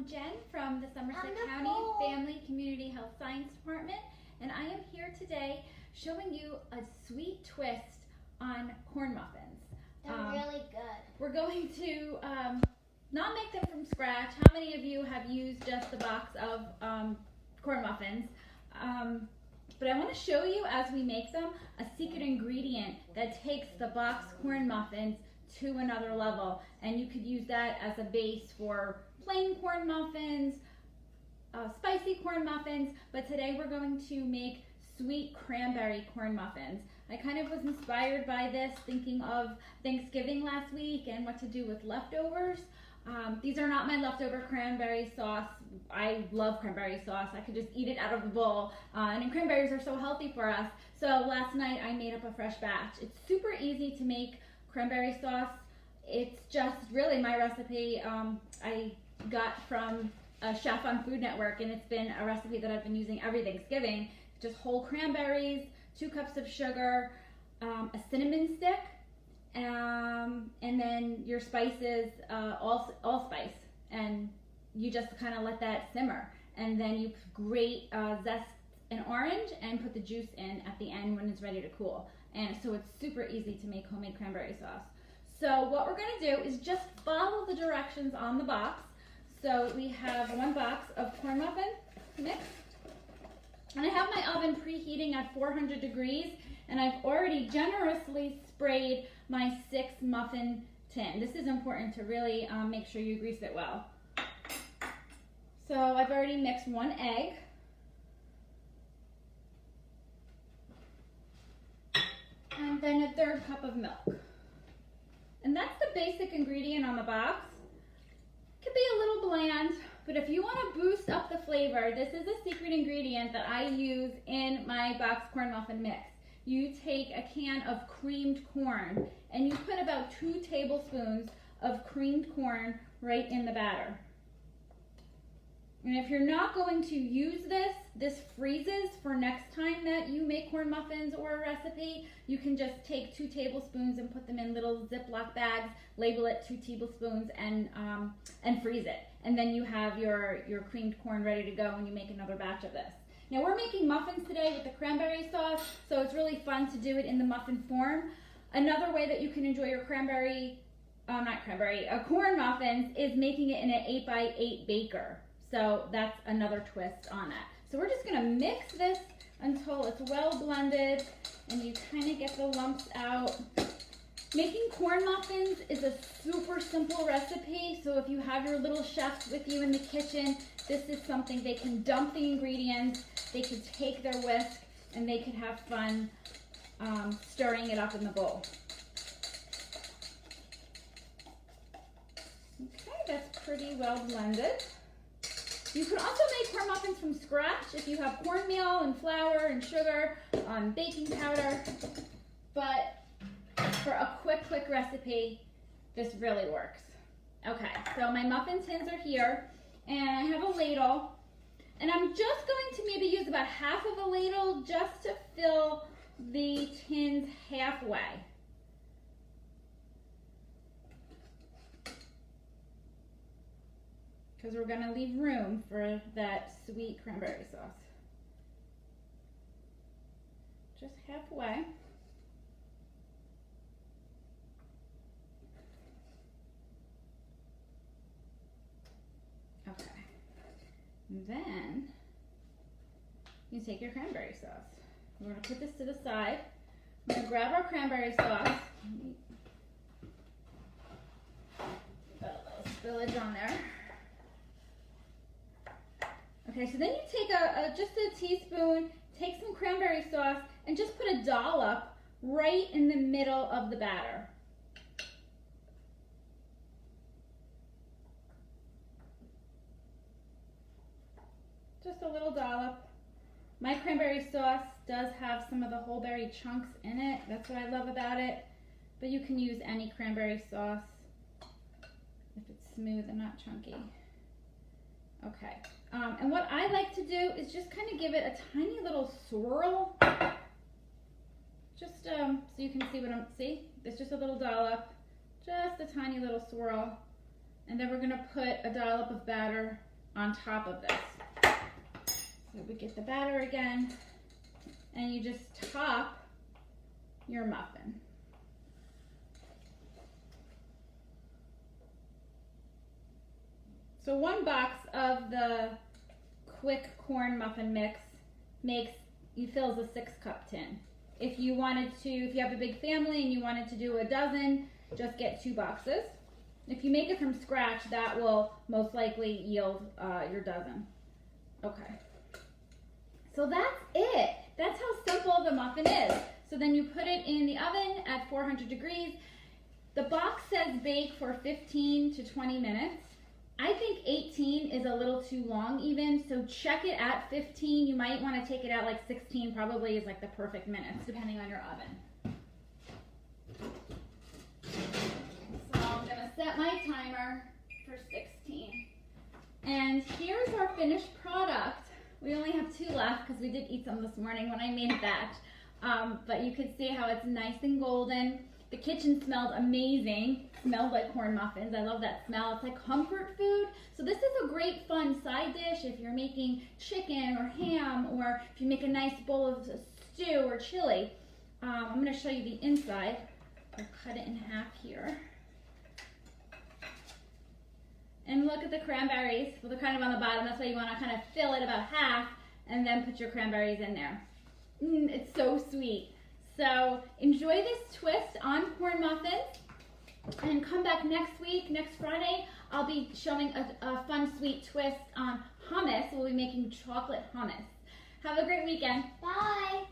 Jen from the Somerset County Family Community Health Science Department, and I am here today showing you a sweet twist on corn muffins. They're really good. We're going to not make them from scratch. How many of you have used just the box of corn muffins? But I want to show you as we make them a secret ingredient that takes the box corn muffins to another level, and you could use that as a base for plain corn muffins, spicy corn muffins, but today we're going to make sweet cranberry corn muffins. I kind of was inspired by this, thinking of Thanksgiving last week and what to do with leftovers. These are not my leftover cranberry sauce. I love cranberry sauce. I could just eat it out of the bowl. And cranberries are so healthy for us. So last night I made up a fresh batch. It's super easy to make cranberry sauce. It's just really my recipe I got from a chef on Food Network, and it's been a recipe that I've been using every Thanksgiving. Just whole cranberries, 2 cups of sugar, a cinnamon stick, and then your spices, allspice, and you just kind of let that simmer, and then you grate zest an orange and put the juice in at the end when it's ready to cool. And so it's super easy to make homemade cranberry sauce. So what we're going to do is just follow the directions on the box. So we have 1 box of corn muffin mix, and I have my oven preheating at 400 degrees, and I've already generously sprayed my 6 muffin tin. This is important to really make sure you grease it well. So I've already mixed 1 egg, and then a 1/3 cup of milk. And that's the basic ingredient on the box. It can be a little bland, but if you want to boost up the flavor, this is a secret ingredient that I use in my box corn muffin mix. You take a can of creamed corn and you put about 2 tablespoons of creamed corn right in the batter. And if you're not going to use this freezes for next time that you make corn muffins or a recipe. You can just take 2 tablespoons and put them in little Ziploc bags, label it 2 tablespoons, and freeze it. And then you have your creamed corn ready to go when you make another batch of this. Now we're making muffins today with the cranberry sauce, so it's really fun to do it in the muffin form. Another way that you can enjoy your corn muffins is making it in an 8x8 baker. So that's another twist on that. So we're just gonna mix this until it's well blended and you kind of get the lumps out. Making corn muffins is a super simple recipe, so if you have your little chefs with you in the kitchen, this is something they can dump the ingredients, they could take their whisk, and they could have fun stirring it up in the bowl. Okay, that's pretty well blended. You can also make corn muffins from scratch if you have cornmeal and flour and sugar, baking powder, but for a quick recipe, this really works. Okay, so my muffin tins are here, and I have a ladle, and I'm just going to maybe use about half of a ladle just to fill the tins halfway. Because we're going to leave room for that sweet cranberry sauce. Just halfway. Okay. And then you take your cranberry sauce. We're going to put this to the side. I'm going to grab our cranberry sauce. Got a little spillage on there. Okay, so then you take just a teaspoon, take some cranberry sauce, and just put a dollop right in the middle of the batter. Just a little dollop. My cranberry sauce does have some of the whole berry chunks in it. That's what I love about it. But you can use any cranberry sauce if it's smooth and not chunky. Okay, and what I like to do is just kind of give it a tiny little swirl, just so you can see what it's just a little dollop, just a tiny little swirl, and then we're going to put a dollop of batter on top of this. So we get the batter again, and you just top your muffin. So 1 box of the quick corn muffin mix fills a 6-cup tin. If you have a big family and you wanted to do a dozen, just get 2 boxes. If you make it from scratch, that will most likely yield your dozen. Okay. So that's it. That's how simple the muffin is. So then you put it in the oven at 400 degrees. The box says bake for 15 to 20 minutes. I think 18 is a little too long even, so check it at 15. You might want to take it out like 16, probably is like the perfect minutes, depending on your oven. So I'm going to set my timer for 16. And here's our finished product. We only have 2 left because we did eat some this morning when I made a batch. But you can see how it's nice and golden. The kitchen smelled amazing. Smelled like corn muffins. I love that smell. It's like comfort food. So this is a great fun side dish if you're making chicken or ham, or if you make a nice bowl of stew or chili. I'm going to show you the inside. I'll cut it in half here. And look at the cranberries. Well, they're kind of on the bottom. That's why you want to kind of fill it about half and then put your cranberries in there. It's so sweet. So enjoy this twist on corn muffins, and come back next week, next Friday. I'll be showing a fun sweet twist on hummus. We'll be making chocolate hummus. Have a great weekend. Bye.